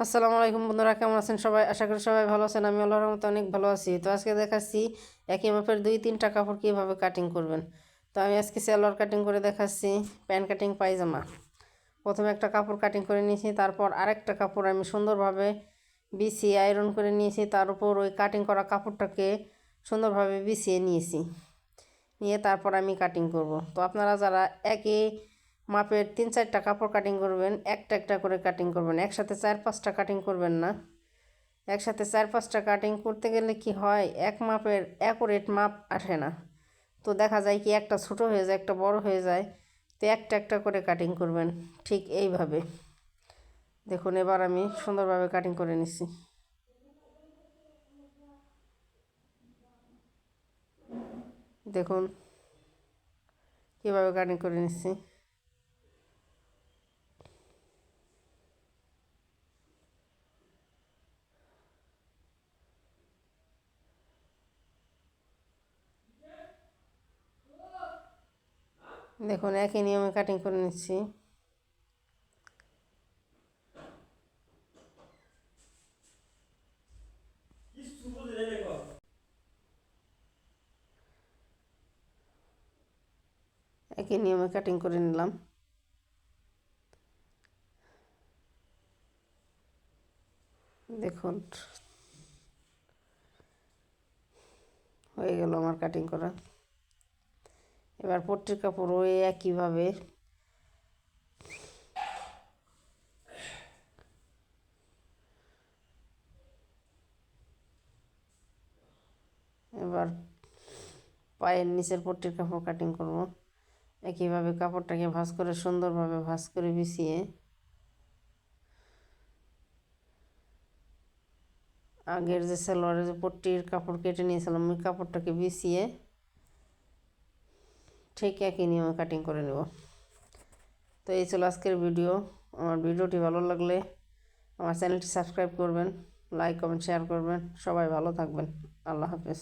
আসসালামু আলাইকুম বন্ধুরা, কেমন আছেন সবাই? আশা করি সবাই ভালো আছেন। আমি আল্লাহর রহমতে অনেক ভালো আছি। তো আজকে দেখাচ্ছি একই মাপের 2-3টা কাপড় কীভাবে কাটিং করবেন। তো আমি আজকে সালোয়ার কাটিং করে দেখাচ্ছি, প্যান্ট কাটিং, পায়জামা। প্রথমে একটা কাপড় কাটিং করে নিয়েছি, তারপর আরেকটা কাপড় আমি সুন্দরভাবে বিছিয়ে আয়রন করে নিয়েছি, তার উপর ওই কাটিং করা কাপড়টাকে সুন্দরভাবে বিছিয়ে নিয়েছি। নিয়ে তারপর আমি কাটিং করব। তো আপনারা যারা একই মাপের 3-4টা কাপড় কাটিং করবেন, একটা একটা করে কাটিং করবেন, একসাথে 4-5টা কাটিং করবেন না। একসাথে 4-5টা কাটিং করতে গেলে কি হয়, এক মাপের অ্যাকুরেট মাপ আসে না। তো দেখা যায় কি একটা ছোটো হয়ে যায়, একটা বড় হয়ে যায়। তো একটা একটা করে কাটিং করবেন, ঠিক এইভাবে। দেখুন, এবার আমি সুন্দরভাবে কাটিং করে নিচ্ছি। দেখুন কীভাবে কাটিং করে নিচ্ছি। দেখুন একই নিয়মে কাটিং করে নিচ্ছি। একই নিয়মে কাটিং করে নিলাম। দেখুন হয়ে গেল আমার কাটিং করা। এবার পট্টির কাপড় ওই একইভাবে এবার পায়ের নিচের পট্টির কাপড় কাটিং করব। একইভাবে কাপড়টাকে ভাঁজ করে সুন্দরভাবে ভাঁজ করে বিছিয়ে আগের যে সালোয়ারের যে পট্টির কাপড় কেটে নিয়েছিলাম, ওই কাপড়টাকে বিছিয়ে ঠিক একই নিয়মে কাটিং করে নেব। তো এই ছিল আজকের ভিডিও। আমার ভিডিওটি ভালো লাগলে আমার চ্যানেলটি সাবস্ক্রাইব করবেন, লাইক কমেন্ট শেয়ার করবেন। সবাই ভালো থাকবেন। আল্লাহ হাফেজ।